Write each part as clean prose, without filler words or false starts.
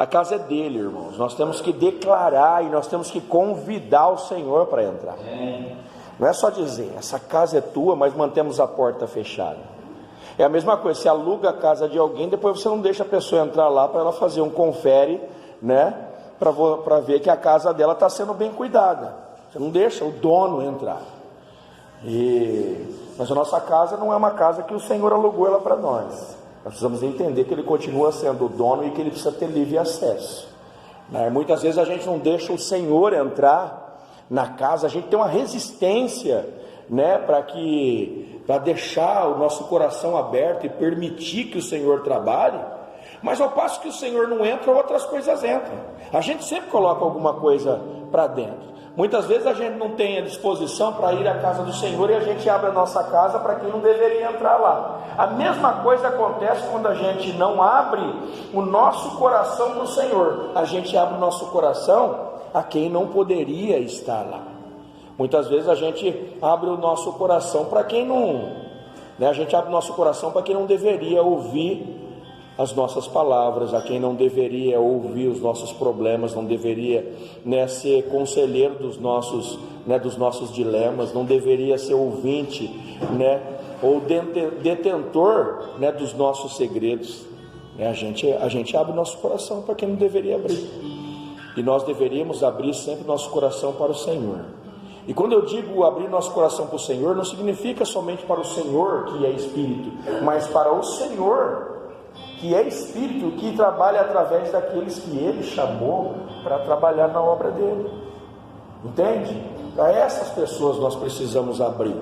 A casa é dele, irmãos. Nós temos que declarar e nós temos que convidar o Senhor para entrar. Não é só dizer, essa casa é tua, mas mantemos a porta fechada. É a mesma coisa, você aluga a casa de alguém, depois você não deixa a pessoa entrar lá para ela fazer um confere, né? Para ver que a casa dela está sendo bem cuidada. Você não deixa o dono entrar. Mas a nossa casa não é uma casa que o Senhor alugou ela para nós. Nós precisamos entender que Ele continua sendo o dono e que Ele precisa ter livre acesso, né? Muitas vezes a gente não deixa o Senhor entrar na casa, a gente tem uma resistência, né, para deixar o nosso coração aberto e permitir que o Senhor trabalhe, mas ao passo que o Senhor não entra, outras coisas entram. A gente sempre coloca alguma coisa para dentro. Muitas vezes a gente não tem a disposição para ir à casa do Senhor e a gente abre a nossa casa para quem não deveria entrar lá. A mesma coisa acontece quando a gente não abre o nosso coração para o Senhor. A gente abre o nosso coração a quem não poderia estar lá. Muitas vezes a gente abre o nosso coração para quem não, né? A gente abre o nosso coração para quem não deveria ouvir as nossas palavras, a quem não deveria ouvir os nossos problemas, não deveria, né, ser conselheiro dos nossos dilemas, não deveria ser ouvinte, né, ou detentor, né, dos nossos segredos. A gente abre o nosso coração para quem não deveria abrir, e nós deveríamos abrir sempre nosso coração para o Senhor. E quando eu digo abrir nosso coração para o Senhor, não significa somente para o Senhor, que é Espírito, mas para o Senhor, que é Espírito, que trabalha através daqueles que Ele chamou para trabalhar na obra dEle. Entende? Para essas pessoas nós precisamos abrir.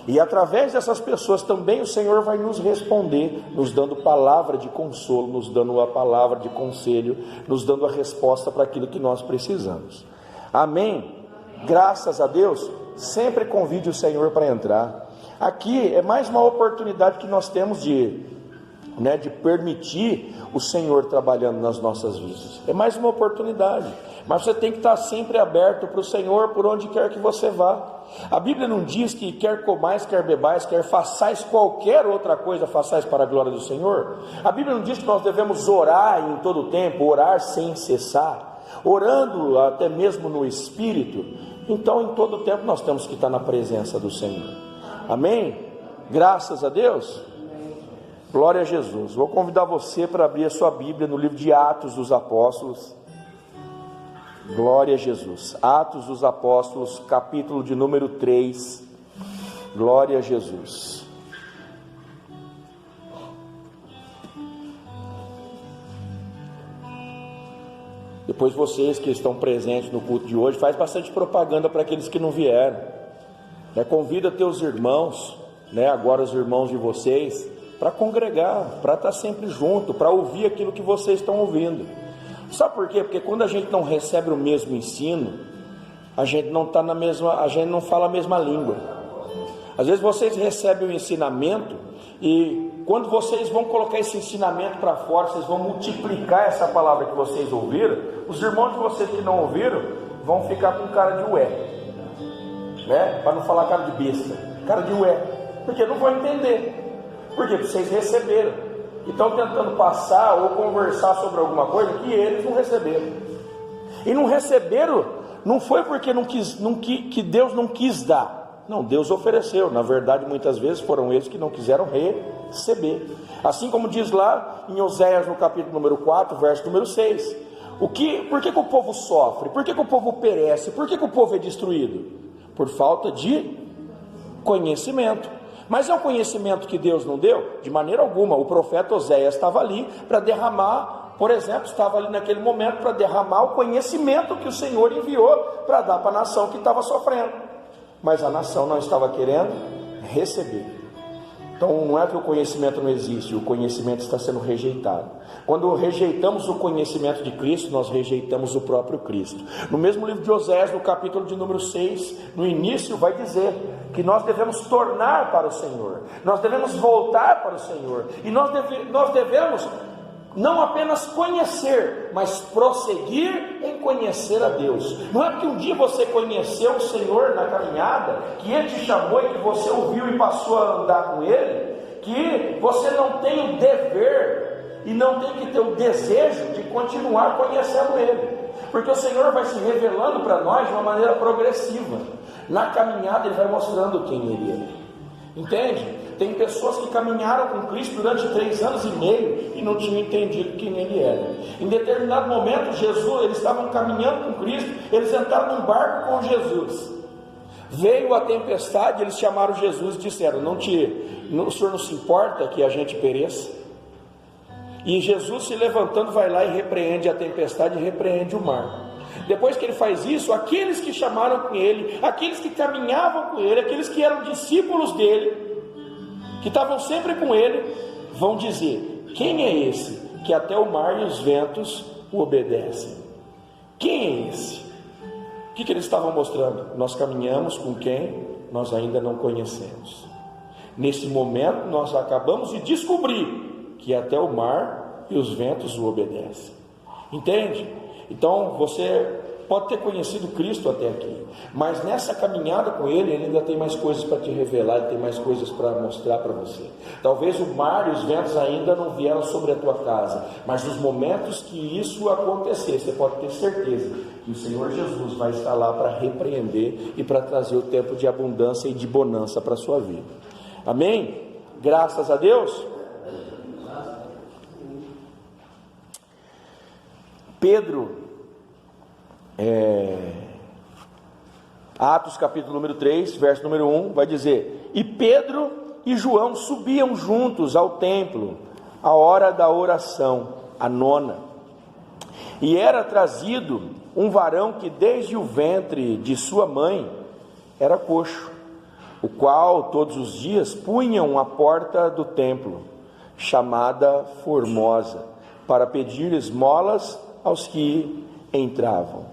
E através dessas pessoas também o Senhor vai nos responder, nos dando palavra de consolo, nos dando a palavra de conselho, nos dando a resposta para aquilo que nós precisamos. Amém? Graças a Deus, sempre convide o Senhor para entrar. Aqui é mais uma oportunidade que nós temos de permitir o Senhor trabalhando nas nossas vidas. É mais uma oportunidade, mas você tem que estar sempre aberto para o Senhor por onde quer que você vá. A Bíblia não diz que quer comais, quer bebais, quer façais qualquer outra coisa, façais para a glória do Senhor. A Bíblia não diz que nós devemos orar em todo o tempo, orar sem cessar, orando até mesmo no Espírito. Então em todo o tempo nós temos que estar na presença do Senhor. Amém? Graças a Deus. Glória a Jesus. Vou convidar você para abrir a sua Bíblia no livro de Atos dos Apóstolos. Glória a Jesus. Atos dos Apóstolos, capítulo de número 3. Glória a Jesus. Depois vocês que estão presentes no culto de hoje, faz bastante propaganda para aqueles que não vieram. Convida teus irmãos, agora os irmãos de vocês, para congregar, para estar sempre junto, para ouvir aquilo que vocês estão ouvindo. Sabe por quê? Porque quando a gente não recebe o mesmo ensino, a gente não está a gente não fala a mesma língua. Às vezes vocês recebem o ensinamento e quando vocês vão colocar esse ensinamento para fora, vocês vão multiplicar essa palavra que vocês ouviram, os irmãos de vocês que não ouviram vão ficar com cara de ué, para não falar cara de besta, cara de ué, porque não vão entender. Porque vocês receberam e estão tentando passar ou conversar sobre alguma coisa que eles não receberam. E não receberam, não foi porque que Deus não quis dar. Não, Deus ofereceu. Na verdade, muitas vezes foram eles que não quiseram receber. Assim como diz lá em Oséias, no capítulo número 4, verso número 6. Por que o povo sofre? Por que o povo perece? Por que o povo é destruído? Por falta de conhecimento. Mas é um conhecimento que Deus não deu? De maneira alguma. O profeta Oséias estava ali para derramar, por exemplo, estava ali naquele momento para derramar o conhecimento que o Senhor enviou para dar para a nação que estava sofrendo. Mas a nação não estava querendo receber. Então não é que o conhecimento não existe, o conhecimento está sendo rejeitado. Quando rejeitamos o conhecimento de Cristo, nós rejeitamos o próprio Cristo. No mesmo livro de Oséias, no capítulo de número 6, no início vai dizer que nós devemos tornar para o Senhor, nós devemos voltar para o Senhor, e nós devemos não apenas conhecer, mas prosseguir em conhecer a Deus. Não é porque um dia você conheceu o Senhor na caminhada, que Ele te chamou e que você ouviu e passou a andar com Ele, que você não tem o dever e não tem que ter o desejo de continuar conhecendo Ele, porque o Senhor vai se revelando para nós de uma maneira progressiva. Na caminhada Ele vai mostrando quem Ele é, entende? Tem pessoas que caminharam com Cristo durante 3 anos e meio e não tinham entendido quem Ele era. Em determinado momento, eles estavam caminhando com Cristo, eles entraram num barco com Jesus. Veio a tempestade, eles chamaram Jesus e disseram: o Senhor não se importa que a gente pereça? E Jesus, se levantando, vai lá e repreende a tempestade e repreende o mar. Depois que Ele faz isso, aqueles que chamaram com Ele, aqueles que caminhavam com Ele, aqueles que eram discípulos dEle, que estavam sempre com Ele, vão dizer: quem é esse que até o mar e os ventos o obedecem? Quem é esse? O que eles estavam mostrando? Nós caminhamos com quem nós ainda não conhecemos. Nesse momento nós acabamos de descobrir que até o mar e os ventos o obedecem. Entende? Então você pode ter conhecido Cristo até aqui, mas nessa caminhada com Ele ainda tem mais coisas para te revelar, Ele tem mais coisas para mostrar para você. Talvez o mar e os ventos ainda não vieram sobre a tua casa, mas nos momentos que isso acontecer, você pode ter certeza que o Senhor Jesus vai estar lá para repreender e para trazer o tempo de abundância e de bonança para a sua vida. Amém? Graças a Deus. Pedro, Atos capítulo número 3, verso número 1, vai dizer: e Pedro e João subiam juntos ao templo, à hora da oração, a 9ª, e era trazido um varão que desde o ventre de sua mãe era coxo, o qual todos os dias punham à porta do templo, chamada Formosa, para pedir esmolas aos que entravam.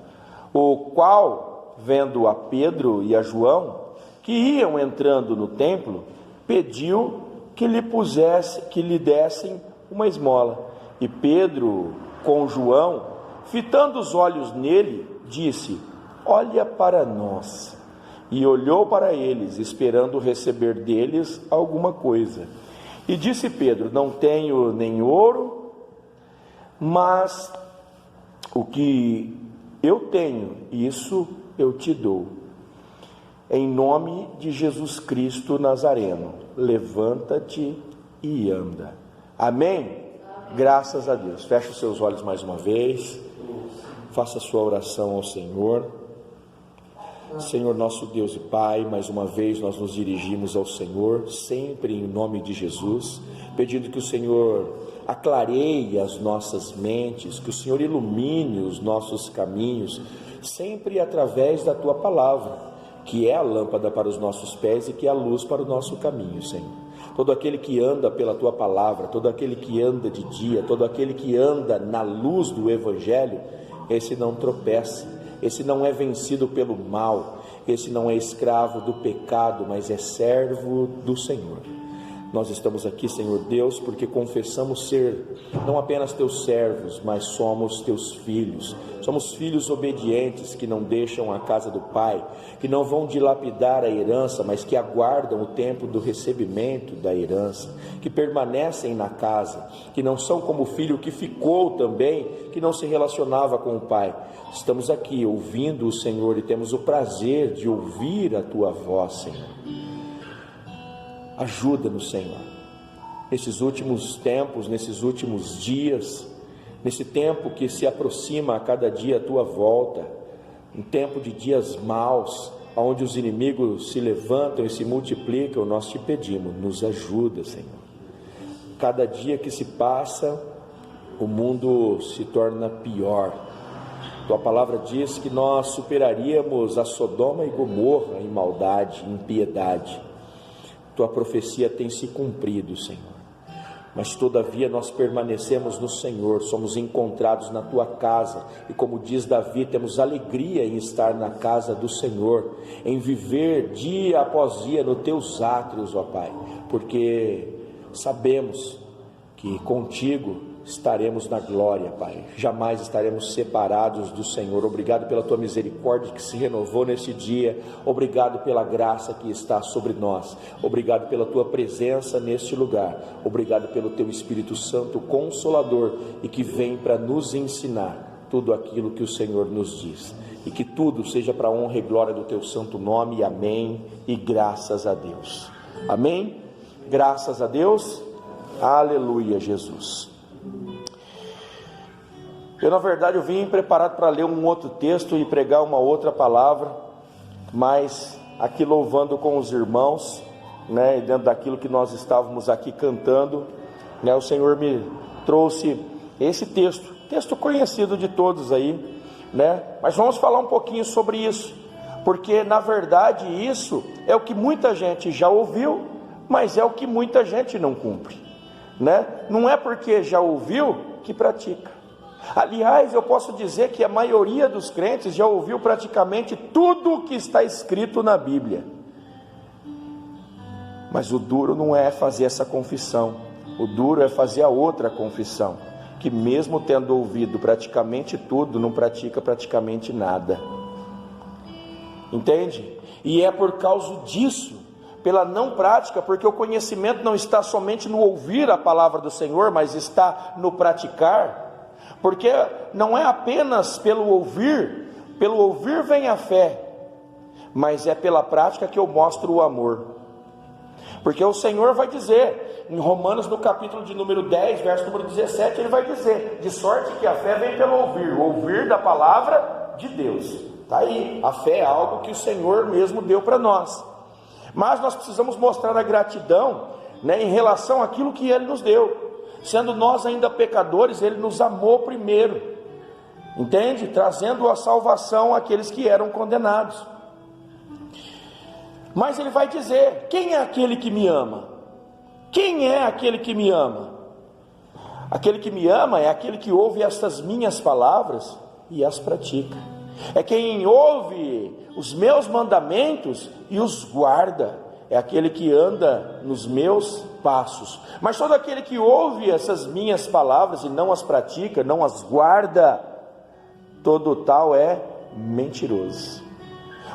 O qual, vendo a Pedro e a João, que iam entrando no templo, pediu que lhe dessem uma esmola. E Pedro, com João, fitando os olhos nele, disse: olha para nós. E olhou para eles, esperando receber deles alguma coisa. E disse Pedro: não tenho nem ouro, mas o que eu tenho, isso eu te dou. Em nome de Jesus Cristo Nazareno, levanta-te e anda. Amém? Graças a Deus. Feche os seus olhos mais uma vez. Faça a sua oração ao Senhor. Senhor nosso Deus e Pai, mais uma vez nós nos dirigimos ao Senhor, sempre em nome de Jesus, pedindo que o Senhor aclareie as nossas mentes, que o Senhor ilumine os nossos caminhos, sempre através da Tua Palavra, que é a lâmpada para os nossos pés e que é a luz para o nosso caminho, Senhor. Todo aquele que anda pela Tua Palavra, todo aquele que anda de dia, todo aquele que anda na luz do Evangelho, esse não tropeça, esse não é vencido pelo mal, esse não é escravo do pecado, mas é servo do Senhor. Nós estamos aqui, Senhor Deus, porque confessamos ser não apenas teus servos, mas somos teus filhos. Somos filhos obedientes que não deixam a casa do Pai, que não vão dilapidar a herança, mas que aguardam o tempo do recebimento da herança, que permanecem na casa, que não são como o filho que ficou também, que não se relacionava com o Pai. Estamos aqui ouvindo o Senhor e temos o prazer de ouvir a Tua voz, Senhor. Ajuda-nos, Senhor, nesses últimos tempos, nesses últimos dias, nesse tempo que se aproxima a cada dia a Tua volta, um tempo de dias maus, onde os inimigos se levantam e se multiplicam, nós te pedimos, nos ajuda, Senhor. Cada dia que se passa, o mundo se torna pior. Tua palavra diz que nós superaríamos a Sodoma e Gomorra em maldade, em impiedade. Tua profecia tem se cumprido, Senhor, mas todavia nós permanecemos no Senhor, somos encontrados na Tua casa, e como diz Davi, temos alegria em estar na casa do Senhor, em viver dia após dia nos Teus átrios, ó Pai, porque sabemos que contigo estaremos na glória, Pai. Jamais estaremos separados do Senhor. Obrigado pela tua misericórdia que se renovou nesse dia. Obrigado pela graça que está sobre nós. Obrigado pela tua presença neste lugar. Obrigado pelo teu Espírito Santo Consolador e que vem para nos ensinar tudo aquilo que o Senhor nos diz. E que tudo seja para a honra e glória do teu santo nome. Amém. E graças a Deus. Amém. Graças a Deus. Aleluia, Jesus. Eu, na verdade, eu vim preparado para ler um outro texto e pregar uma outra palavra, mas aqui louvando com os irmãos, né, dentro daquilo que nós estávamos aqui cantando, né, o Senhor me trouxe esse texto conhecido de todos aí, né, mas vamos falar um pouquinho sobre isso, porque na verdade isso é o que muita gente já ouviu, mas é o que muita gente não cumpre, né? Não é porque já ouviu que pratica. Aliás, eu posso dizer que a maioria dos crentes já ouviu praticamente tudo o que está escrito na Bíblia, mas o duro não é fazer essa confissão, o duro é fazer a outra confissão, que mesmo tendo ouvido praticamente tudo, não pratica praticamente nada, entende? E é por causa disso, pela não prática, porque o conhecimento não está somente no ouvir a palavra do Senhor, mas está no praticar. Porque não é apenas pelo ouvir vem a fé, mas é pela prática que eu mostro o amor. Porque o Senhor vai dizer, em Romanos no capítulo de número 10, verso número 17, ele vai dizer, de sorte que a fé vem pelo ouvir da palavra de Deus. Está aí, a fé é algo que o Senhor mesmo deu para nós. Mas nós precisamos mostrar a gratidão, né, em relação àquilo que Ele nos deu. Sendo nós ainda pecadores, Ele nos amou primeiro, entende? Trazendo a salvação àqueles que eram condenados. Mas Ele vai dizer, quem é aquele que me ama? Quem é aquele que me ama? Aquele que me ama é aquele que ouve estas minhas palavras e as pratica. É quem ouve os meus mandamentos e os guarda. É aquele que anda nos meus passos. Mas todo aquele que ouve essas minhas palavras e não as pratica, não as guarda, todo tal é mentiroso.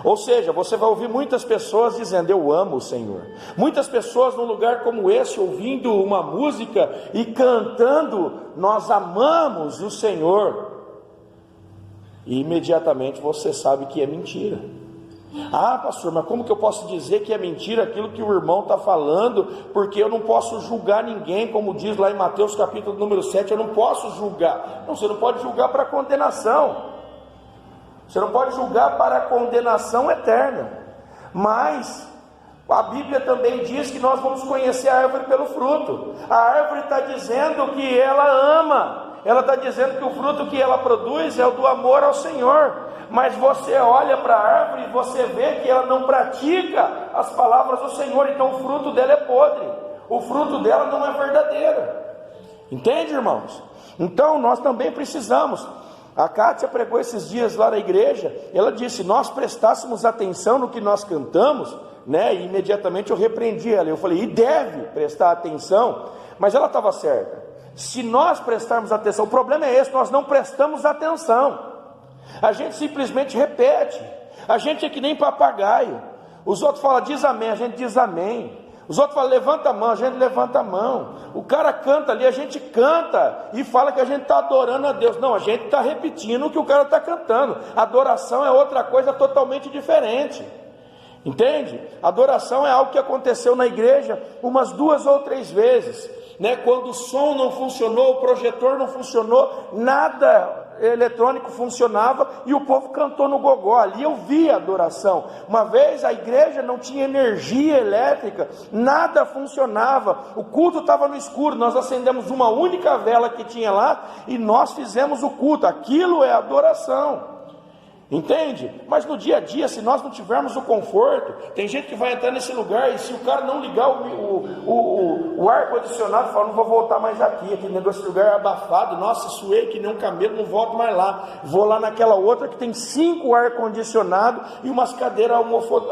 Ou seja, você vai ouvir muitas pessoas dizendo, eu amo o Senhor. Muitas pessoas num lugar como esse, ouvindo uma música e cantando, nós amamos o Senhor. E imediatamente você sabe que é mentira. Ah, pastor, mas como que eu posso dizer que é mentira aquilo que o irmão está falando? Porque eu não posso julgar ninguém, como diz lá em Mateus capítulo número 7, eu não posso julgar. Não, você não pode julgar para condenação. Você não pode julgar para a condenação eterna. Mas a Bíblia também diz que nós vamos conhecer a árvore pelo fruto. A árvore está dizendo que ela ama. Ela está dizendo que o fruto que ela produz é o do amor ao Senhor. Mas você olha para a árvore e você vê que ela não pratica as palavras do Senhor, então o fruto dela é podre, o fruto dela não é verdadeiro, entende, irmãos? Então nós também precisamos, a Kátia pregou esses dias lá na igreja, ela disse, nós prestássemos atenção no que nós cantamos, né? E imediatamente eu repreendi ela, eu falei, e deve prestar atenção, mas ela estava certa, se nós prestarmos atenção, o problema é esse, nós não prestamos atenção. A gente simplesmente repete, a gente é que nem papagaio, os outros falam diz amém, a gente diz amém, os outros falam levanta a mão, a gente levanta a mão, o cara canta ali, a gente canta e fala que a gente está adorando a Deus, não, a gente está repetindo o que o cara está cantando, adoração é outra coisa totalmente diferente, entende? Adoração é algo que aconteceu na igreja umas 2 ou 3 vezes, né? Quando o som não funcionou, o projetor não funcionou, nada eletrônico funcionava e o povo cantou no gogó, ali eu vi a adoração. Uma vez a igreja não tinha energia elétrica, nada funcionava, o culto estava no escuro, nós acendemos uma única vela que tinha lá e nós fizemos o culto, aquilo é adoração. Entende? Mas no dia a dia, se nós não tivermos o conforto, tem gente que vai entrar nesse lugar e se o cara não ligar o ar-condicionado, fala, não vou voltar mais aqui, aquele negócio, esse lugar é abafado, nossa, suei que nem um camelo, não volto mais lá, vou lá naquela outra que tem 5 ar-condicionado e umas cadeiras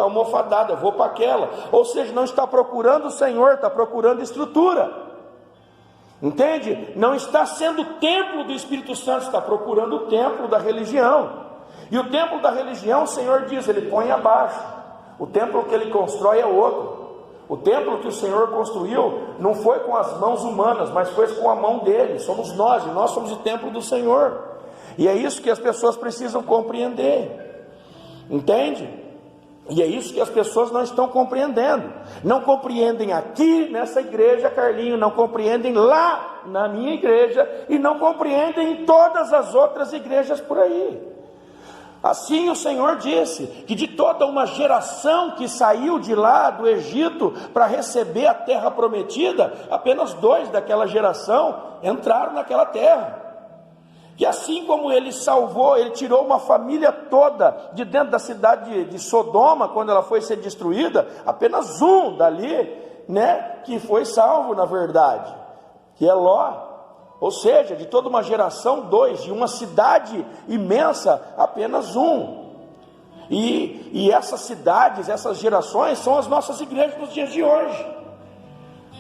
almofadadas, vou para aquela, ou seja, não está procurando o Senhor, está procurando estrutura. Entende? Não está sendo o templo do Espírito Santo, está procurando o templo da religião. E o templo da religião, o Senhor diz, ele põe abaixo. O templo que ele constrói é outro. O templo que o Senhor construiu não foi com as mãos humanas, mas foi com a mão dele. Somos nós, e nós somos o templo do Senhor. E é isso que as pessoas precisam compreender. Entende? E é isso que as pessoas não estão compreendendo. Não compreendem aqui nessa igreja, Carlinho, não compreendem lá na minha igreja, e não compreendem em todas as outras igrejas por aí. Assim o Senhor disse, que de toda uma geração que saiu de lá do Egito para receber a terra prometida, apenas 2 daquela geração entraram naquela terra. E assim como ele salvou, ele tirou uma família toda de dentro da cidade de Sodoma, quando ela foi ser destruída, apenas um dali, que foi salvo na verdade, que é Ló. Ou seja, de toda uma geração, 2, de uma cidade imensa, apenas um. E essas cidades, essas gerações, são as nossas igrejas nos dias de hoje.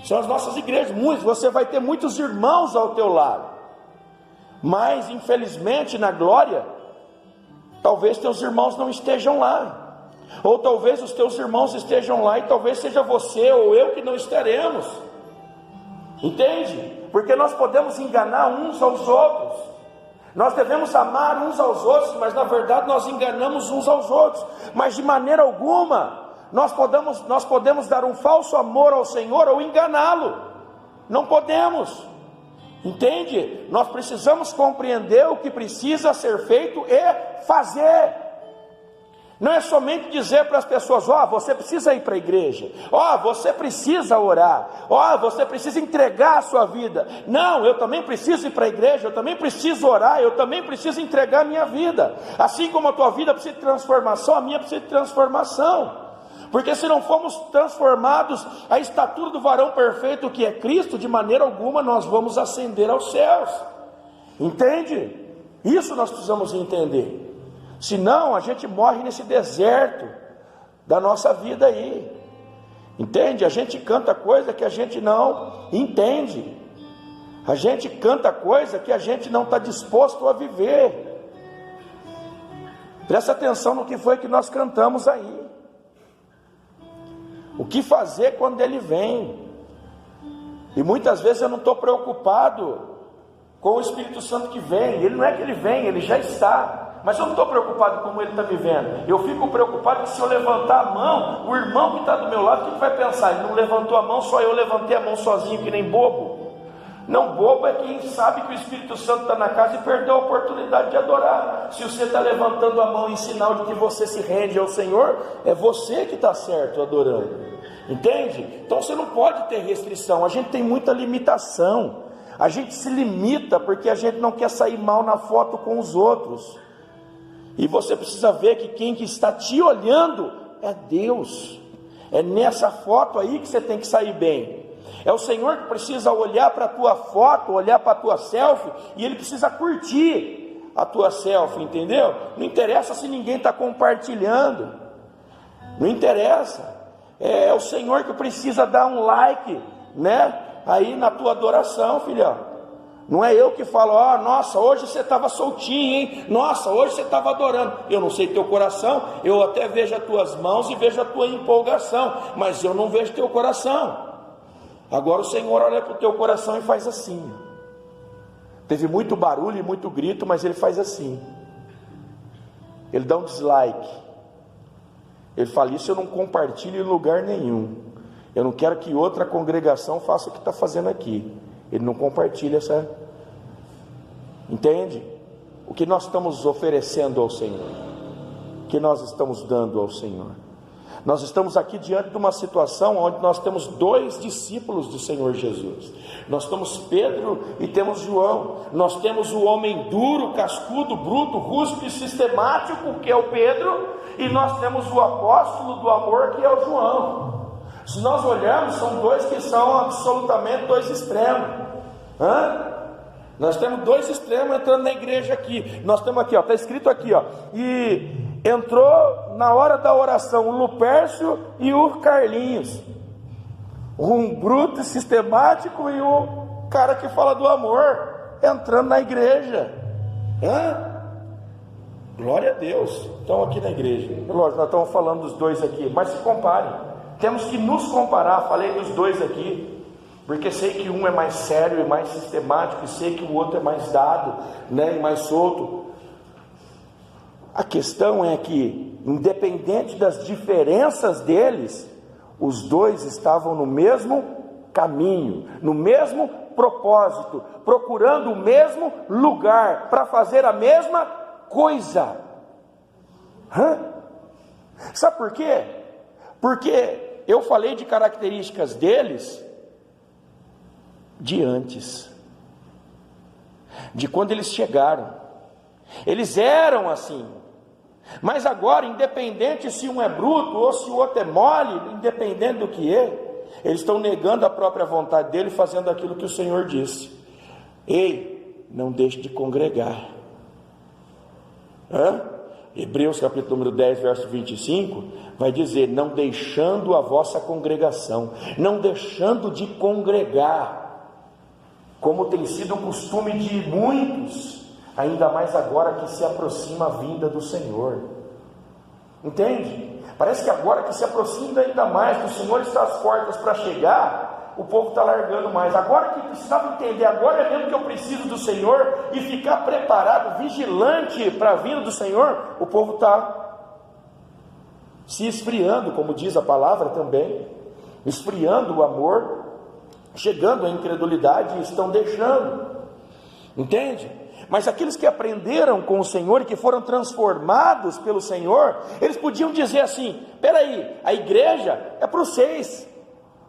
São as nossas igrejas. Você vai ter muitos irmãos ao teu lado. Mas, infelizmente, na glória, talvez teus irmãos não estejam lá. Ou talvez os teus irmãos estejam lá e talvez seja você ou eu que não estaremos. Entende? Porque nós podemos enganar uns aos outros. Nós devemos amar uns aos outros, mas na verdade nós enganamos uns aos outros. Mas de maneira alguma nós podemos dar um falso amor ao Senhor ou enganá-lo. Não podemos. Entende? Nós precisamos compreender o que precisa ser feito e fazer. Não é somente dizer para as pessoas, você precisa ir para a igreja, você precisa orar, você precisa entregar a sua vida. Não, eu também preciso ir para a igreja, eu também preciso orar, eu também preciso entregar a minha vida. Assim como a tua vida precisa de transformação, a minha precisa de transformação. Porque se não formos transformados à estatura do varão perfeito que é Cristo, de maneira alguma nós vamos ascender aos céus. Entende? Isso nós precisamos entender. Senão a gente morre nesse deserto da nossa vida aí. Entende? A gente canta coisa que a gente não entende. A gente canta coisa que a gente não está disposto a viver. Presta atenção no que foi que nós cantamos aí. O que fazer quando ele vem? E muitas vezes eu não estou preocupado com o Espírito Santo que vem. Ele não é que ele vem, ele já está. Mas eu não estou preocupado como ele está me vendo. Eu fico preocupado que se eu levantar a mão, o irmão que está do meu lado, o que vai pensar? Ele não levantou a mão, só eu levantei a mão sozinho, que nem bobo. Não, bobo é quem sabe que o Espírito Santo está na casa e perdeu a oportunidade de adorar. Se você está levantando a mão em sinal de que você se rende ao Senhor, é você que está certo adorando. Entende? Então você não pode ter restrição. A gente tem muita limitação. A gente se limita porque a gente não quer sair mal na foto com os outros. E você precisa ver que quem que está te olhando é Deus. É nessa foto aí que você tem que sair bem. É o Senhor que precisa olhar para a tua foto, olhar para a tua selfie, e Ele precisa curtir a tua selfie, entendeu? Não interessa se ninguém está compartilhando. Não interessa. É o Senhor que precisa dar um like, aí na tua adoração, filhão. Não é eu que falo, nossa, hoje você estava soltinho, hein? Nossa, hoje você estava adorando. Eu não sei teu coração, eu até vejo as tuas mãos e vejo a tua empolgação, mas eu não vejo teu coração. Agora o Senhor olha para o teu coração e faz assim. Teve muito barulho e muito grito, mas Ele faz assim. Ele dá um dislike. Ele fala, isso eu não compartilho em lugar nenhum. Eu não quero que outra congregação faça o que está fazendo aqui. Ele não compartilha essa. Entende? O que nós estamos oferecendo ao Senhor? O que nós estamos dando ao Senhor? Nós estamos aqui diante de uma situação onde nós temos 2 discípulos do Senhor Jesus. Nós temos Pedro e temos João. Nós temos o homem duro, cascudo, bruto, rústico e sistemático, que é o Pedro, e nós temos o apóstolo do amor, que é o João. Se nós olharmos, são 2 que são absolutamente 2 extremos. Nós temos 2 extremos entrando na igreja aqui. Nós temos aqui, está escrito aqui, e entrou na hora da oração o Lupércio e o Carlinhos, um bruto sistemático e o cara que fala do amor entrando na igreja. Glória a Deus. Estão aqui na igreja. Lógico, nós estamos falando dos dois aqui, mas se comparem. Temos que nos comparar. Falei dos dois aqui, porque sei que um é mais sério e mais sistemático, e sei que o outro é mais dado, né, e mais solto. A questão é que, independente das diferenças deles, os dois estavam no mesmo caminho, no mesmo propósito, procurando o mesmo lugar, para fazer a mesma coisa. Sabe por quê? Porque eu falei de características deles de antes, de quando eles chegaram. Eles eram assim, mas agora, independente se um é bruto ou se o outro é mole, independente do que eles estão negando a própria vontade dele, fazendo aquilo que o Senhor disse. Ei, não deixe de congregar. Hebreus capítulo número 10, verso 25, vai dizer: não deixando a vossa congregação, não deixando de congregar, como tem sido o costume de muitos, ainda mais agora que se aproxima a vinda do Senhor. Entende? Parece que agora que se aproxima ainda mais, que o Senhor está às portas para chegar, o povo está largando mais. Agora que precisava entender, agora é mesmo que eu preciso do Senhor, e ficar preparado, vigilante para a vinda do Senhor, o povo está se esfriando, como diz a palavra também, esfriando o amor, chegando à incredulidade e estão deixando. Entende? Mas aqueles que aprenderam com o Senhor e que foram transformados pelo Senhor, eles podiam dizer assim: peraí, a igreja é para vocês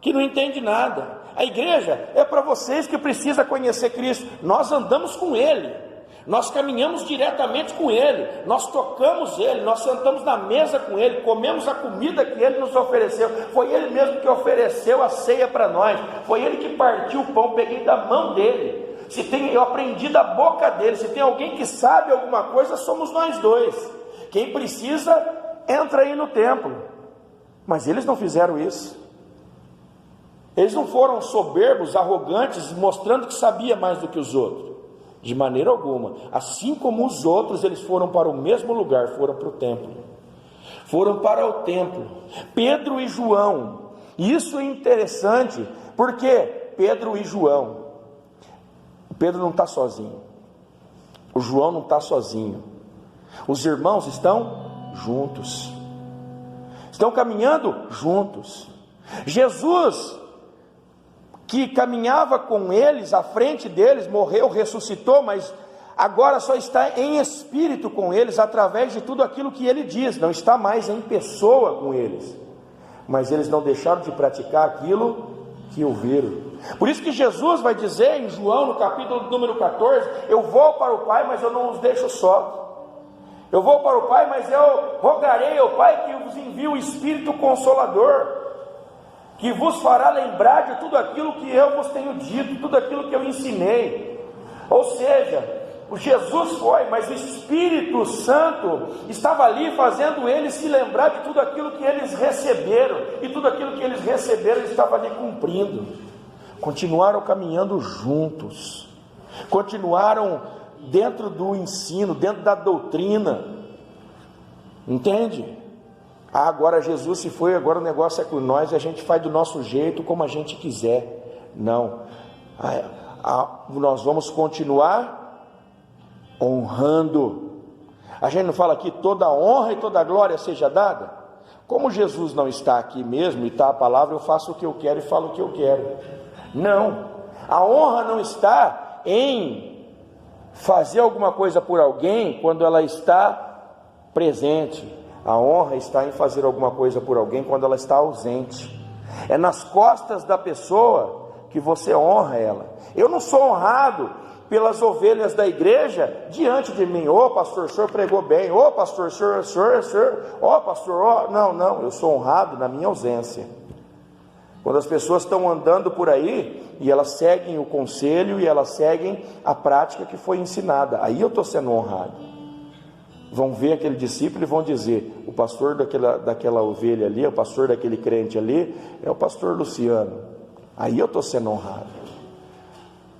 que não entendem nada, a igreja é para vocês que precisam conhecer Cristo. Nós andamos com Ele, nós caminhamos diretamente com Ele, nós tocamos Ele, nós sentamos na mesa com Ele, comemos a comida que Ele nos ofereceu. Foi Ele mesmo que ofereceu a ceia para nós, foi Ele que partiu o pão, peguei da mão dele. Eu aprendi da boca dele. Se tem alguém que sabe alguma coisa, somos nós dois. Quem precisa, entra aí no templo. Mas eles não fizeram isso. Eles não foram soberbos, arrogantes, mostrando que sabia mais do que os outros. De maneira alguma. Assim como os outros, eles foram para o mesmo lugar, foram para o templo. Foram para o templo. Pedro e João. Isso é interessante, porque Pedro e João, Pedro não está sozinho, o João não está sozinho, os irmãos estão juntos, estão caminhando juntos. Jesus, que caminhava com eles, à frente deles, morreu, ressuscitou, mas agora só está em espírito com eles, através de tudo aquilo que ele diz, não está mais em pessoa com eles, mas eles não deixaram de praticar aquilo que ouviram. Por isso que Jesus vai dizer em João, no capítulo número 14, eu vou para o Pai, mas eu não os deixo só. Eu vou para o Pai, mas eu rogarei ao Pai que vos envie o Espírito Consolador, que vos fará lembrar de tudo aquilo que eu vos tenho dito, tudo aquilo que eu ensinei. Ou seja, o Jesus foi, mas o Espírito Santo estava ali fazendo eles se lembrar de tudo aquilo que eles receberam, e tudo aquilo que eles receberam ele estava ali cumprindo. Continuaram caminhando juntos, continuaram dentro do ensino, dentro da doutrina. Entende? Agora Jesus se foi, agora o negócio é com nós e a gente faz do nosso jeito, como a gente quiser. Não, nós vamos continuar honrando. A gente não fala aqui toda honra e toda glória seja dada? Como Jesus não está aqui mesmo e está a palavra, eu faço o que eu quero e falo o que eu quero. Não, a honra não está em fazer alguma coisa por alguém quando ela está presente. A honra está em fazer alguma coisa por alguém quando ela está ausente. É nas costas da pessoa que você honra ela. Eu não sou honrado pelas ovelhas da igreja diante de mim. Ô pastor, o senhor pregou bem. Ô pastor, o senhor. Ô pastor, não, eu sou honrado na minha ausência. Quando as pessoas estão andando por aí e elas seguem o conselho e elas seguem a prática que foi ensinada, aí eu estou sendo honrado. Vão ver aquele discípulo e vão dizer: o pastor daquela ovelha ali, o pastor daquele crente ali é o pastor Luciano. Aí eu estou sendo honrado.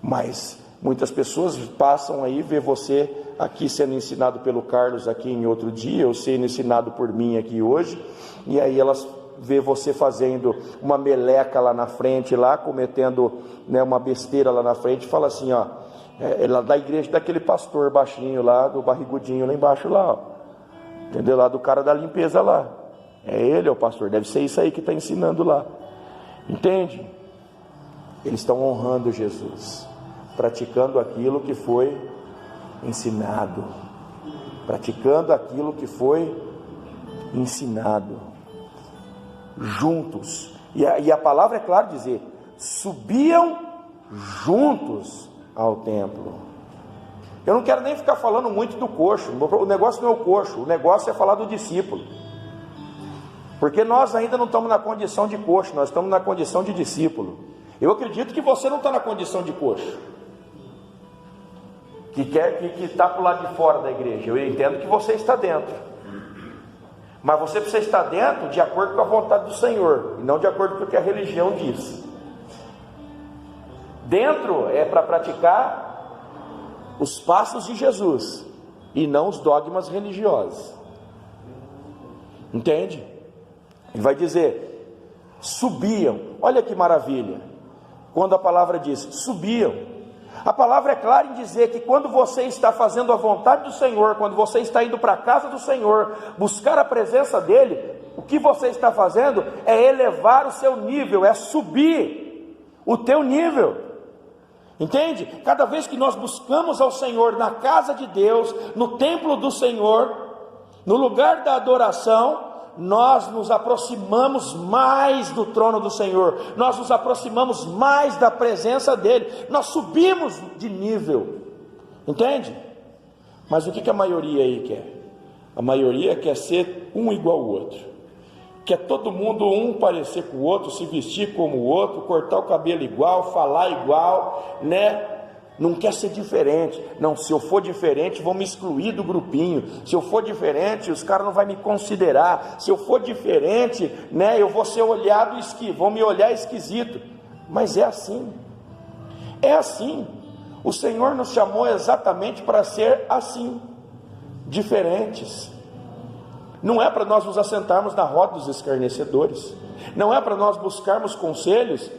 Mas muitas pessoas passam aí, vê você aqui sendo ensinado pelo Carlos aqui em outro dia, eu sendo ensinado por mim aqui hoje, e aí elas vê você fazendo uma meleca lá na frente, lá cometendo, né, uma besteira lá na frente, fala assim, ó, ela da igreja daquele pastor baixinho lá, do barrigudinho lá embaixo lá, ó, entendeu? Lá do cara da limpeza lá, é ele, é o pastor, deve ser isso aí que está ensinando lá, entende? Eles estão honrando Jesus, praticando aquilo que foi ensinado, praticando aquilo que foi ensinado, juntos, e a palavra é clara dizer, subiam juntos ao templo. Eu não quero nem ficar falando muito do coxo, o negócio não é o coxo, o negócio é falar do discípulo, porque nós ainda não estamos na condição de coxo, nós estamos na condição de discípulo. Eu acredito que você não está na condição de coxo, que está para o lado de fora da igreja. Eu entendo que você está dentro, mas você precisa estar dentro de acordo com a vontade do Senhor, e não de acordo com o que a religião diz. Dentro é para praticar os passos de Jesus, e não os dogmas religiosos, entende? Ele vai dizer, subiam, olha que maravilha, quando a palavra diz, subiam, a palavra é clara em dizer que quando você está fazendo a vontade do Senhor, quando você está indo para a casa do Senhor, buscar a presença dEle, o que você está fazendo é elevar o seu nível, é subir o teu nível, entende? Cada vez que nós buscamos ao Senhor na casa de Deus, no templo do Senhor, no lugar da adoração, nós nos aproximamos mais do trono do Senhor, nós nos aproximamos mais da presença dEle, nós subimos de nível, entende? Mas o que a maioria aí quer? A maioria quer ser um igual ao outro, quer todo mundo um parecer com o outro, se vestir como o outro, cortar o cabelo igual, falar igual, né? Não quer ser diferente. Não, se eu for diferente, vão me excluir do grupinho. Se eu for diferente, os caras não vão me considerar. Se eu for diferente, né, eu vou ser olhado vão me olhar esquisito. Mas é assim. É assim. O Senhor nos chamou exatamente para ser assim, diferentes. Não é para nós nos assentarmos na roda dos escarnecedores. Não é para nós buscarmos conselhos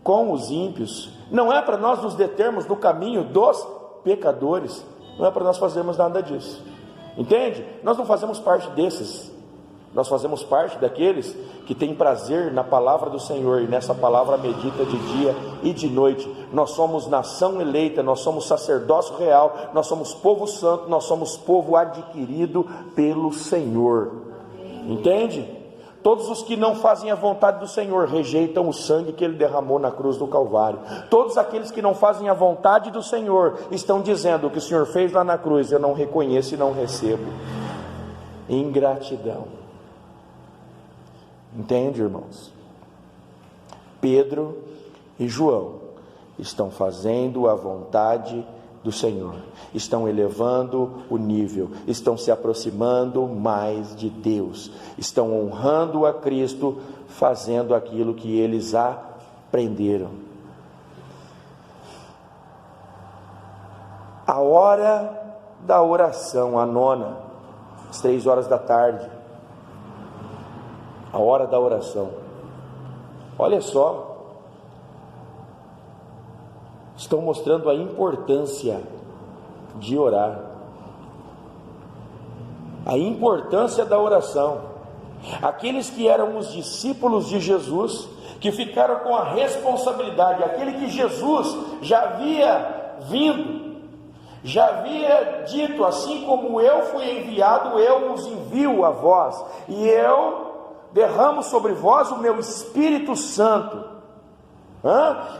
com os ímpios. Não é para nós nos determos no caminho dos pecadores. Não é para nós fazermos nada disso, entende? Nós não fazemos parte desses. Nós fazemos parte daqueles que têm prazer na palavra do Senhor, e nessa palavra medita de dia e de noite. Nós somos nação eleita, nós somos sacerdócio real, nós somos povo santo, nós somos povo adquirido pelo Senhor, entende? Todos os que não fazem a vontade do Senhor rejeitam o sangue que Ele derramou na cruz do Calvário. Todos aqueles que não fazem a vontade do Senhor estão dizendo: o que o Senhor fez lá na cruz eu não reconheço e não recebo. Ingratidão. Entende, irmãos? Pedro e João estão fazendo a vontade do Senhor, estão elevando o nível, estão se aproximando mais de Deus, estão honrando a Cristo, fazendo aquilo que eles aprenderam. A hora da oração, a nona, às 3 da tarde, a hora da oração. Olha só, estão mostrando a importância de orar, a importância da oração. Aqueles que eram os discípulos de Jesus, que ficaram com a responsabilidade, aquele que Jesus já havia vindo, já havia dito: assim como eu fui enviado, eu os envio a vós, e eu derramo sobre vós o meu Espírito Santo.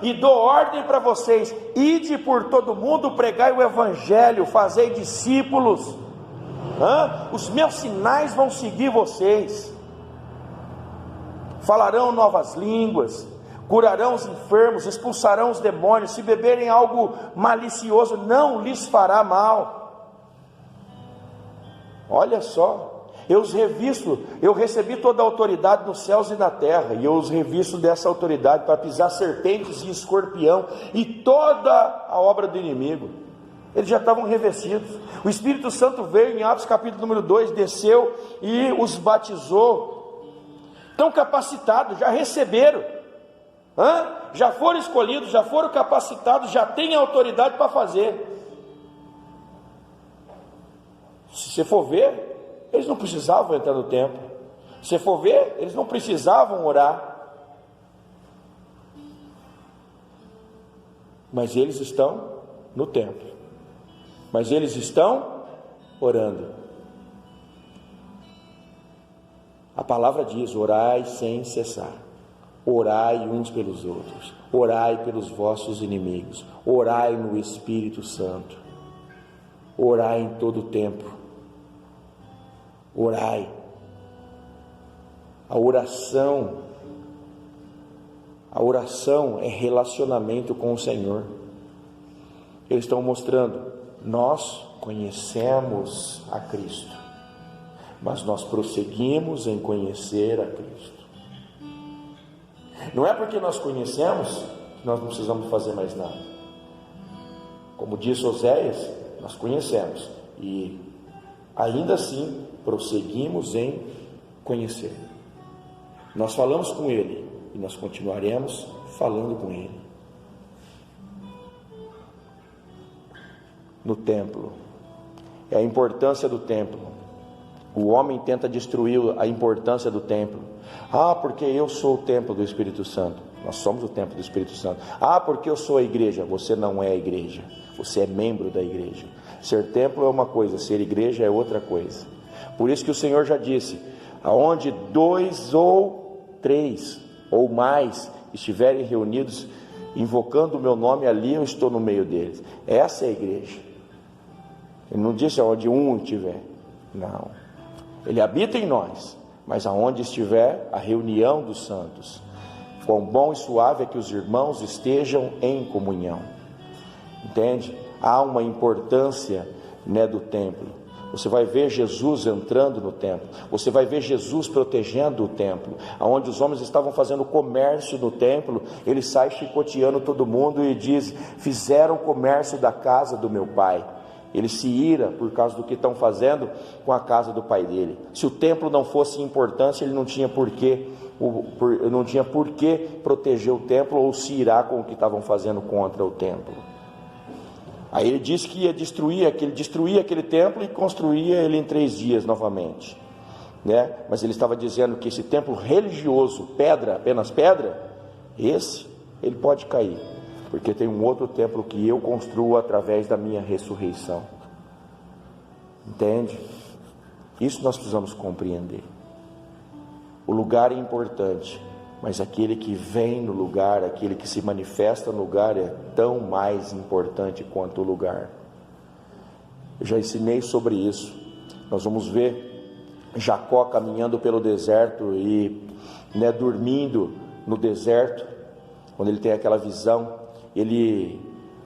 E dou ordem para vocês: ide por todo mundo, pregai o Evangelho, fazei discípulos. Os meus sinais vão seguir vocês. Falarão novas línguas, curarão os enfermos, expulsarão os demônios. Se beberem algo malicioso, não lhes fará mal. Olha só, Eu os revisto, eu recebi toda a autoridade nos céus e na terra, e eu os revisto dessa autoridade para pisar serpentes e escorpião e toda a obra do inimigo. Eles já estavam revestidos. O Espírito Santo veio em Atos capítulo número 2, desceu e os batizou. Estão capacitados, já receberam, já foram escolhidos, já foram capacitados, já têm autoridade para fazer. Se você for ver, eles não precisavam entrar no templo. Se você for ver, eles não precisavam orar. Mas eles estão no templo. Mas eles estão orando. A palavra diz: orai sem cessar. Orai uns pelos outros. Orai pelos vossos inimigos. Orai no Espírito Santo. Orai em todo o tempo. Orai. A oração é relacionamento com o Senhor. Eles estão mostrando: nós conhecemos a Cristo, mas nós prosseguimos em conhecer a Cristo. Não é porque nós conhecemos que nós não precisamos fazer mais nada. Como disse Oséias, nós conhecemos e ainda assim prosseguimos em conhecer. Nós falamos com Ele e nós continuaremos falando com Ele. No templo, é a importância do templo. O homem tenta destruir a importância do templo. Porque eu sou o templo do Espírito Santo. Nós somos o templo do Espírito Santo. Porque eu sou a igreja. Você não é a igreja, você é membro da igreja. Ser templo é uma coisa, ser igreja é outra coisa. Por isso que o Senhor já disse: aonde 2 ou 3 ou mais estiverem reunidos invocando o meu nome, ali eu estou no meio deles. Essa é a igreja. Ele não disse aonde um estiver, não. Ele habita em nós, mas aonde estiver a reunião dos santos. Quão bom e suave é que os irmãos estejam em comunhão. Entende? Há uma importância, do templo. Você vai ver Jesus entrando no templo. Você vai ver Jesus protegendo o templo. Aonde os homens estavam fazendo comércio no templo, ele sai chicoteando todo mundo e diz: fizeram comércio da casa do meu pai. Ele se ira por causa do que estão fazendo com a casa do pai dele. Se o templo não fosse importância, ele não tinha por que proteger o templo ou se irar com o que estavam fazendo contra o templo. Aí ele disse que ia destruir aquele templo e construía ele em 3 dias novamente, Mas ele estava dizendo que esse templo religioso, pedra, apenas pedra, esse ele pode cair, porque tem um outro templo que eu construo através da minha ressurreição. Entende? Isso nós precisamos compreender. O lugar é importante, mas aquele que vem no lugar, aquele que se manifesta no lugar é tão mais importante quanto o lugar. Eu já ensinei sobre isso. Nós vamos ver Jacó caminhando pelo deserto e dormindo no deserto, quando ele tem aquela visão. Ele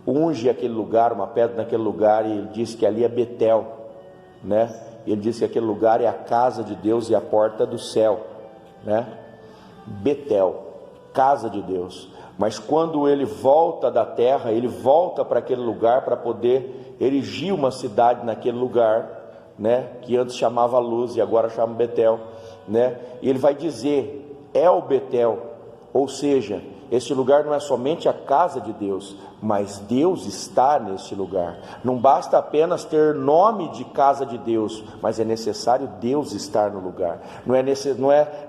unge aquele lugar, uma pedra naquele lugar, e ele diz que ali é Betel, Ele diz que aquele lugar é a casa de Deus e a porta do céu, Betel, casa de Deus. Mas quando ele volta da terra, ele volta para aquele lugar para poder erigir uma cidade naquele lugar, que antes chamava Luz e agora chama Betel, E ele vai dizer: é o Betel, ou seja, esse lugar não é somente a casa de Deus, mas Deus está nesse lugar. Não basta apenas ter nome de casa de Deus, mas é necessário Deus estar no lugar.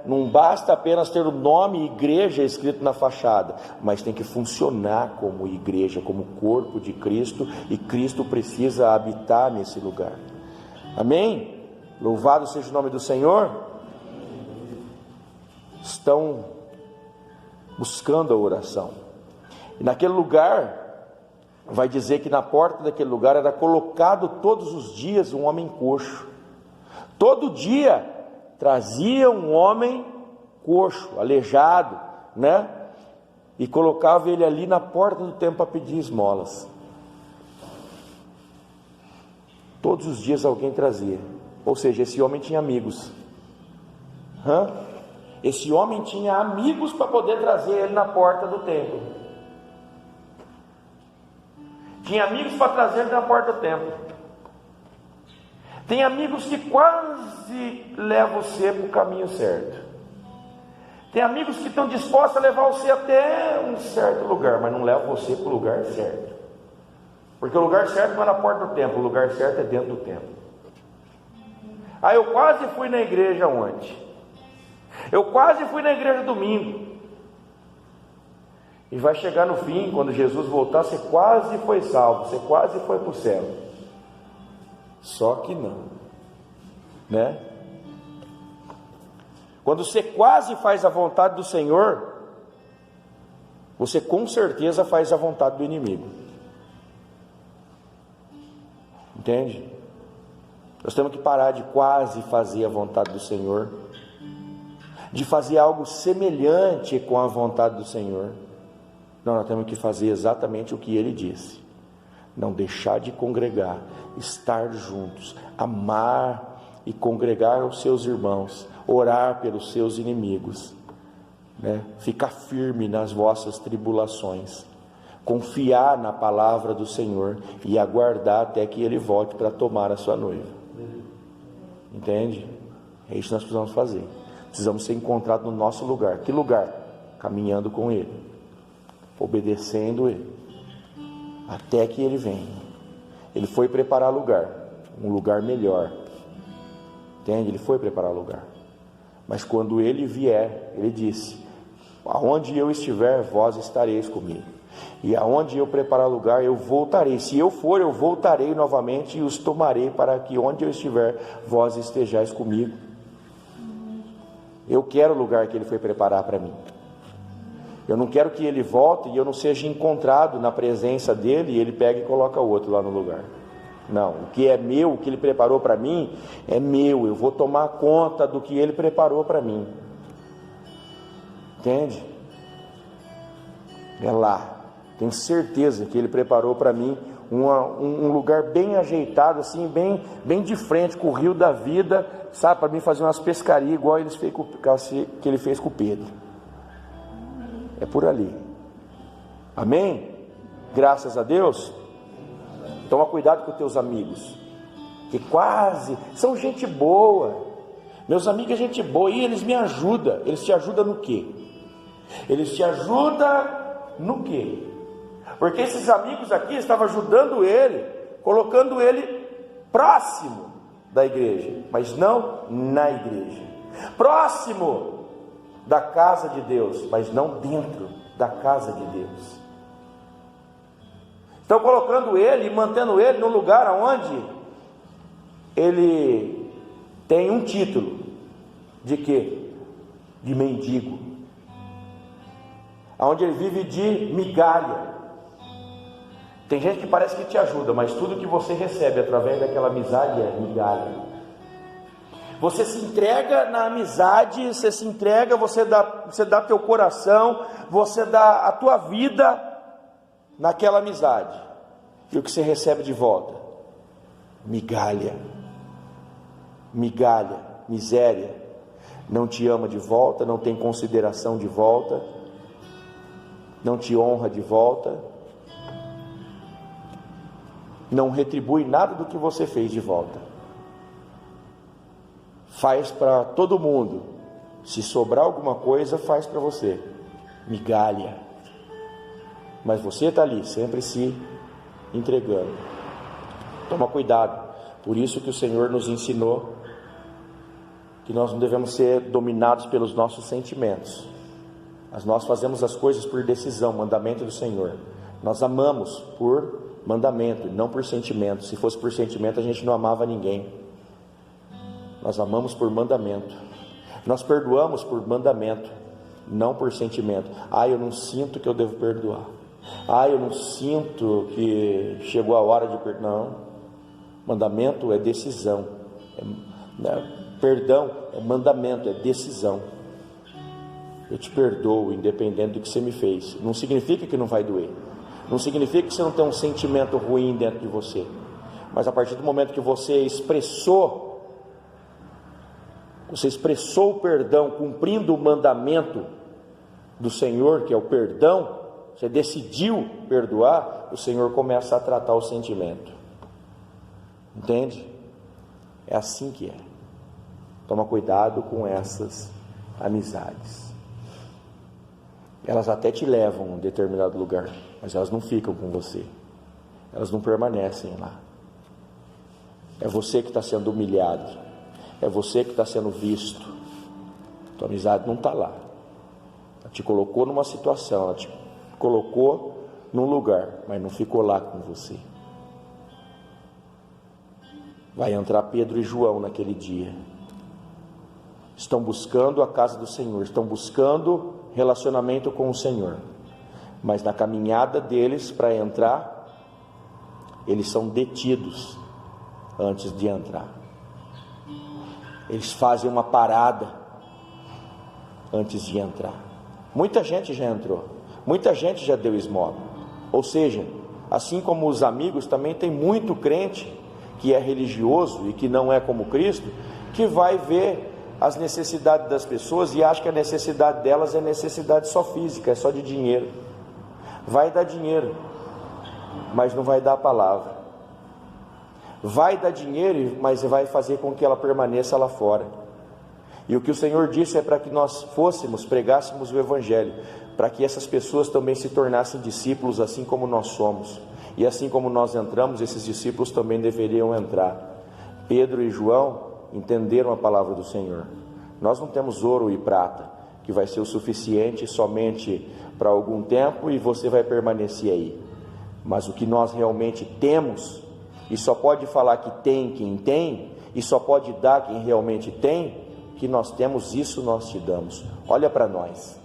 Não basta apenas ter o nome igreja escrito na fachada, mas tem que funcionar como igreja, como corpo de Cristo, e Cristo precisa habitar nesse lugar. Amém? Louvado seja o nome do Senhor. Estão buscando a oração. E naquele lugar, vai dizer que na porta daquele lugar era colocado todos os dias um homem coxo. Todo dia trazia um homem coxo, aleijado, E colocava ele ali na porta do templo para pedir esmolas. Todos os dias alguém trazia. Ou seja, esse homem tinha amigos. Esse homem tinha amigos para poder trazer ele na porta do templo. Tinha amigos para trazer ele na porta do templo. Tem amigos que quase levam você para o caminho certo. Tem amigos que estão dispostos a levar você até um certo lugar, mas não levam você para o lugar certo. Porque o lugar certo não é na porta do templo, o lugar certo é dentro do templo. Aí eu quase fui na igreja ontem. Eu quase fui na igreja domingo. E vai chegar no fim, quando Jesus voltar, você quase foi salvo, você quase foi para o céu. Só que não, né? Quando você quase faz a vontade do Senhor, você com certeza faz a vontade do inimigo. Entende? Nós temos que parar de quase fazer a vontade do Senhor, de fazer algo semelhante com a vontade do Senhor. Não, nós temos que fazer exatamente o que Ele disse. Não deixar de congregar, estar juntos, amar e congregar os seus irmãos, orar pelos seus inimigos, né? Ficar firme nas vossas tribulações, confiar na palavra do Senhor e aguardar até que Ele volte para tomar a sua noiva. Entende? É isso que nós precisamos fazer. Precisamos ser encontrados no nosso lugar. Que lugar? Caminhando com Ele, obedecendo Ele, até que Ele venha. Ele foi preparar lugar, um lugar melhor. Entende? Ele foi preparar lugar. Mas quando Ele vier, Ele disse: aonde eu estiver, vós estareis comigo. E aonde eu preparar lugar, eu voltarei. Se eu for, eu voltarei novamente e os tomarei, para que onde eu estiver, vós estejais comigo. Eu quero o lugar que Ele foi preparar para mim. Eu não quero que Ele volte e eu não seja encontrado na presença dEle e Ele pega e coloca outro lá no lugar. Não, o que é meu, o que Ele preparou para mim, é meu. Eu vou tomar conta do que Ele preparou para mim. Entende? É lá. Tenho certeza que Ele preparou para mim um lugar bem ajeitado, assim, bem de frente com o rio da vida, sabe, para mim fazer umas pescarias igual que Ele fez com o Pedro. É por ali. Amém? Graças a Deus. Toma cuidado com os teus amigos, que quase são gente boa. Meus amigos é gente boa e eles me ajudam. Eles te ajudam no quê? Eles te ajudam no quê? Porque esses amigos aqui estavam ajudando ele, colocando ele próximo da igreja, mas não na igreja, próximo da casa de Deus, mas não dentro da casa de Deus. Estão colocando ele e mantendo ele no lugar onde ele tem um título de quê? De mendigo, onde ele vive de migalha. Tem gente que parece que te ajuda, mas tudo que você recebe através daquela amizade é migalha. Você se entrega na amizade, você se entrega, você dá teu coração, você dá a tua vida naquela amizade. E o que você recebe de volta? Migalha. Migalha, miséria. Não te ama de volta, não tem consideração de volta, não te honra de volta, não retribui nada do que você fez de volta. Faz para todo mundo. Se sobrar alguma coisa, faz para você. Migalha. Mas você está ali, sempre se entregando. Toma cuidado. Por isso que o Senhor nos ensinou que nós não devemos ser dominados pelos nossos sentimentos. Mas nós fazemos as coisas por decisão, mandamento do Senhor. Nós amamos por mandamento, não por sentimento. Se fosse por sentimento, a gente não amava ninguém. Nós amamos por mandamento. Nós perdoamos por mandamento, não por sentimento. Eu não sinto que eu devo perdoar. Eu não sinto que chegou a hora de perdoar. Não. Mandamento é decisão. Perdão é mandamento, é decisão. Eu te perdoo, independente do que você me fez. Não significa que não vai doer. Não significa que você não tem um sentimento ruim dentro de você. Mas a partir do momento que você expressou você expressou o perdão cumprindo o mandamento do Senhor, que é o perdão, você decidiu perdoar, o Senhor começa a tratar o sentimento. Entende? É assim que é. Toma cuidado com essas amizades. Elas até te levam a um determinado lugar, mas elas não ficam com você. Elas não permanecem lá. É você que está sendo humilhado. É você que está sendo visto. Tua amizade não está lá. Ela te colocou numa situação, ela te colocou num lugar, mas não ficou lá com você. Vai entrar Pedro e João naquele dia. Estão buscando a casa do Senhor, estão buscando relacionamento com o Senhor, mas na caminhada deles para entrar, eles são detidos antes de entrar. Eles fazem uma parada antes de entrar. Muita gente já entrou, muita gente já deu esmola. Ou seja, assim como os amigos, também tem muito crente que é religioso e que não é como Cristo, que vai ver as necessidades das pessoas e acha que a necessidade delas é necessidade só física, é só de dinheiro. Vai dar dinheiro, mas não vai dar a palavra. Vai dar dinheiro, mas vai fazer com que ela permaneça lá fora. E o que o Senhor disse é para que nós pregássemos o Evangelho, para que essas pessoas também se tornassem discípulos, assim como nós somos. E assim como nós entramos, esses discípulos também deveriam entrar. Pedro e João entenderam a palavra do Senhor. Nós não temos ouro e prata, que vai ser o suficiente somente para algum tempo e você vai permanecer aí. Mas o que nós realmente temos, e só pode falar que tem quem tem, e só pode dar quem realmente tem, que nós temos, isso nós te damos. Olha para nós.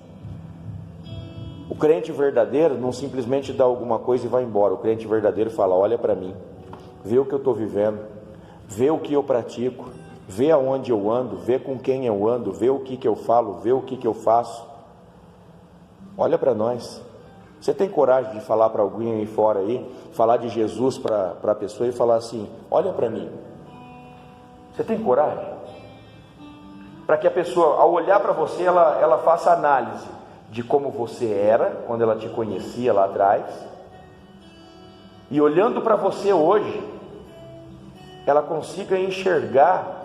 O crente verdadeiro não simplesmente dá alguma coisa e vai embora. O crente verdadeiro fala: olha para mim, vê o que eu estou vivendo, vê o que eu pratico, vê aonde eu ando, vê com quem eu ando, vê o que eu falo, vê o que eu faço. Olha para nós. Você tem coragem de falar para alguém aí fora aí, falar de Jesus para a pessoa e falar assim: olha para mim? Você tem coragem? Para que a pessoa, ao olhar para você, ela faça análise de como você era quando ela te conhecia lá atrás, e olhando para você hoje, ela consiga enxergar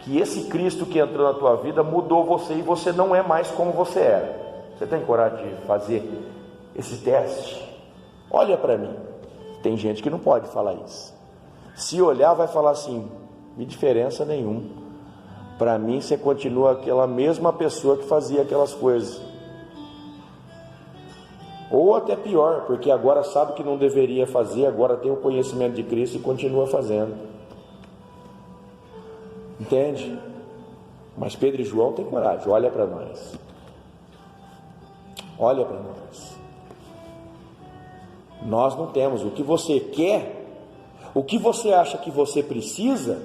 que esse Cristo que entrou na tua vida mudou você e você não é mais como você era. Você tem coragem de fazer esse teste? Olha para mim. Tem gente que não pode falar isso. Se olhar, vai falar assim: me diferença nenhuma. Para mim, você continua aquela mesma pessoa que fazia aquelas coisas. Ou até pior, porque agora sabe que não deveria fazer, agora tem o conhecimento de Cristo e continua fazendo. Entende? Mas Pedro e João têm coragem. Olha para nós. Olha para nós. Nós não temos. O que você quer, o que você acha que você precisa,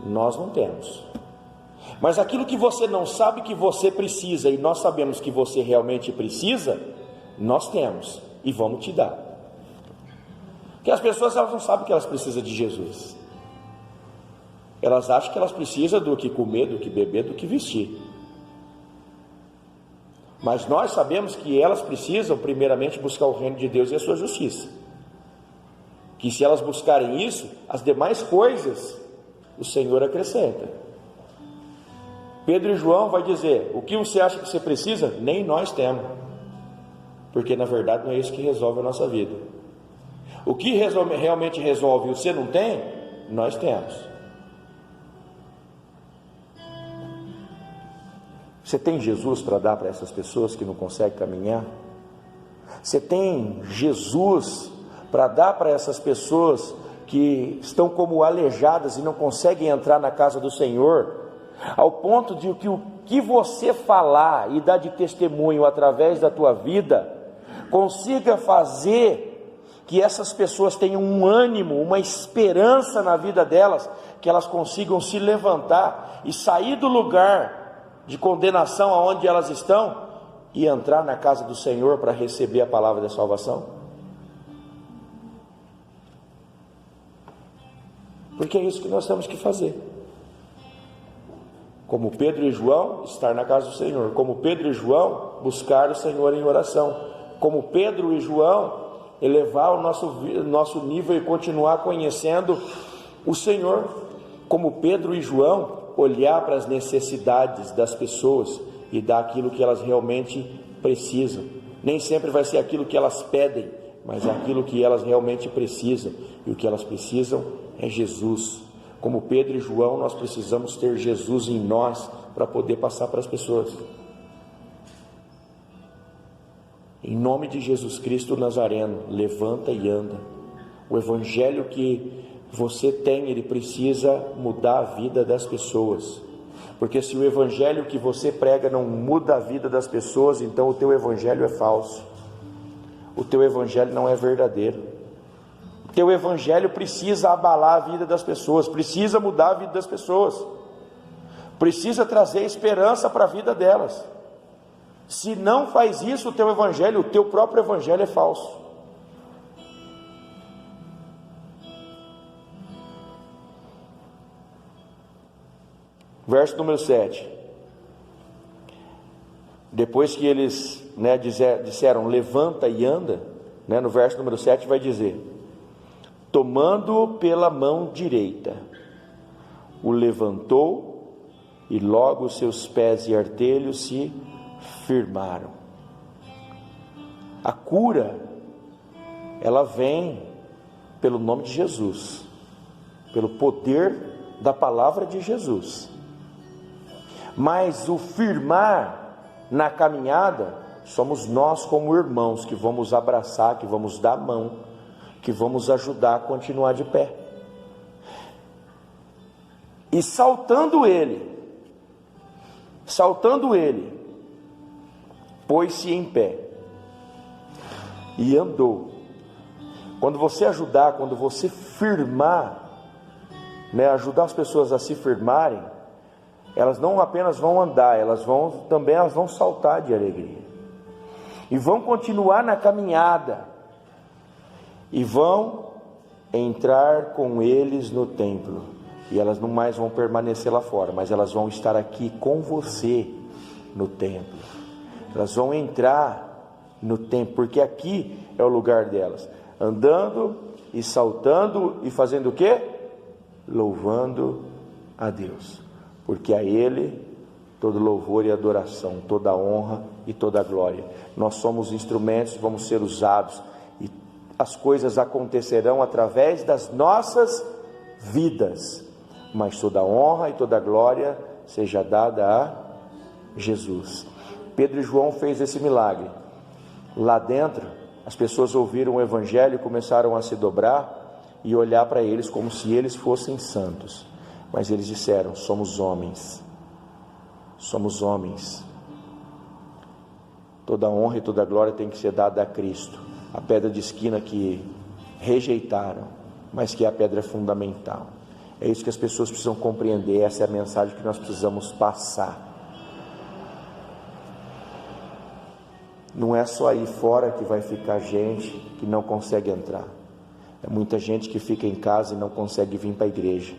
nós não temos. Mas aquilo que você não sabe que você precisa e nós sabemos que você realmente precisa, nós temos e vamos te dar. Porque as pessoas, elas não sabem que elas precisam de Jesus. Elas acham que elas precisam do que comer, do que beber, do que vestir. Mas nós sabemos que elas precisam primeiramente buscar o reino de Deus e a sua justiça. Que se elas buscarem isso, as demais coisas o Senhor acrescenta. Pedro e João vai dizer: o que você acha que você precisa? Nem nós temos. Porque na verdade não é isso que resolve a nossa vida. O que realmente resolve e você não tem, nós temos. Você tem Jesus para dar para essas pessoas que não conseguem caminhar? Você tem Jesus para dar para essas pessoas que estão como aleijadas e não conseguem entrar na casa do Senhor, ao ponto de que o que você falar e dar de testemunho através da tua vida consiga fazer que essas pessoas tenham um ânimo, uma esperança na vida delas, que elas consigam se levantar e sair do lugar de condenação aonde elas estão e entrar na casa do Senhor para receber a palavra da salvação? Porque é isso que nós temos que fazer. Como Pedro e João, estar na casa do Senhor. Como Pedro e João, buscar o Senhor em oração. Como Pedro e João, elevar o nosso nível e continuar conhecendo o Senhor. Como Pedro e João, olhar para as necessidades das pessoas e dar aquilo que elas realmente precisam. Nem sempre vai ser aquilo que elas pedem, mas aquilo que elas realmente precisam. E o que elas precisam é Jesus. Como Pedro e João, nós precisamos ter Jesus em nós para poder passar para as pessoas. Em nome de Jesus Cristo Nazareno, levanta e anda. O evangelho que você tem, ele precisa mudar a vida das pessoas. Porque se o evangelho que você prega não muda a vida das pessoas, então o teu evangelho é falso. O teu evangelho não é verdadeiro. O teu evangelho precisa abalar a vida das pessoas, precisa mudar a vida das pessoas, precisa trazer esperança para a vida delas. Se não faz isso o teu evangelho, o teu próprio evangelho é falso. Verso número 7. Depois que eles disseram levanta e anda, no verso número 7 vai dizer: tomando-o pela mão direita, o levantou, e logo seus pés e artelhos se firmaram. A cura, ela vem pelo nome de Jesus, pelo poder da palavra de Jesus. Mas o firmar na caminhada, somos nós como irmãos que vamos abraçar, que vamos dar a mão, que vamos ajudar a continuar de pé. E saltando ele, pôs-se em pé e andou. Quando você ajudar, quando você firmar, ajudar as pessoas a se firmarem, elas não apenas vão andar, elas vão saltar de alegria, e vão continuar na caminhada, e vão entrar com eles no templo, e elas não mais vão permanecer lá fora, mas elas vão estar aqui com você no templo. Elas vão entrar no templo, porque aqui é o lugar delas, andando e saltando e fazendo o quê? Louvando a Deus, porque a Ele todo louvor e adoração, toda honra e toda glória. Nós somos instrumentos, vamos ser usados, e as coisas acontecerão através das nossas vidas, mas toda honra e toda glória seja dada a Jesus. Pedro e João fez esse milagre. Lá dentro, as pessoas ouviram o evangelho e começaram a se dobrar e olhar para eles como se eles fossem santos. Mas eles disseram: somos homens. Somos homens. Toda honra e toda glória tem que ser dada a Cristo, a pedra de esquina que rejeitaram, mas que é a pedra fundamental. É isso que as pessoas precisam compreender. Essa é a mensagem que nós precisamos passar. Não é só aí fora que vai ficar gente que não consegue entrar. É muita gente que fica em casa e não consegue vir para a igreja.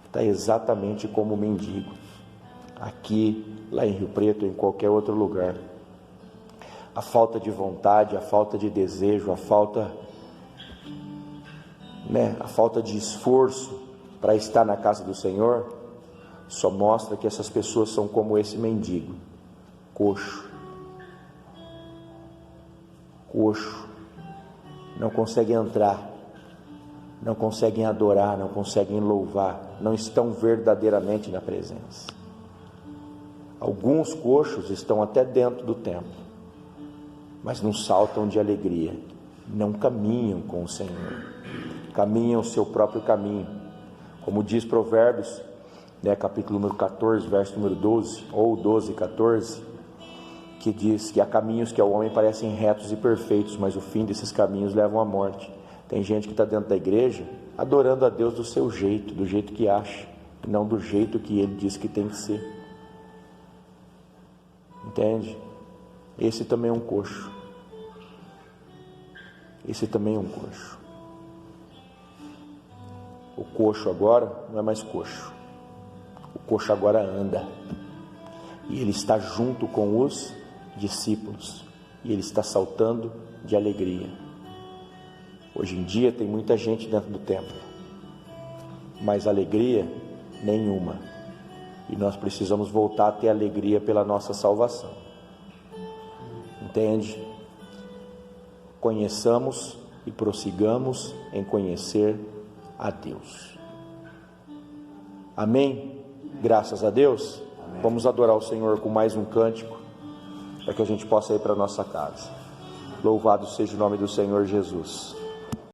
Está exatamente como o mendigo, aqui, lá em Rio Preto, em qualquer outro lugar. A falta de vontade, a falta de desejo, a falta de esforço para estar na casa do Senhor, só mostra que essas pessoas são como esse mendigo, coxo, não conseguem entrar, não conseguem adorar, não conseguem louvar, não estão verdadeiramente na presença. Alguns coxos estão até dentro do templo, mas não saltam de alegria, não caminham com o Senhor, caminham o seu próprio caminho, como diz Provérbios, capítulo número 14, verso número 12, ou 12, 14, que diz que há caminhos que ao homem parecem retos e perfeitos, mas o fim desses caminhos levam à morte. Tem gente que está dentro da igreja adorando a Deus do seu jeito, do jeito que acha, e não do jeito que Ele diz que tem que ser. Entende? Esse também é um coxo. Esse também é um coxo. O coxo agora não é mais coxo. O coxo agora anda. e ele está junto com os discípulos, e ele está saltando de alegria. Hoje em dia tem muita gente dentro do templo, mas alegria nenhuma, e nós precisamos voltar a ter alegria pela nossa salvação. Entende? Conheçamos e prossigamos em conhecer a Deus. Amém? Graças a Deus. Amém. Vamos adorar o Senhor com mais um cântico, para que a gente possa ir para a nossa casa. Louvado seja o nome do Senhor Jesus.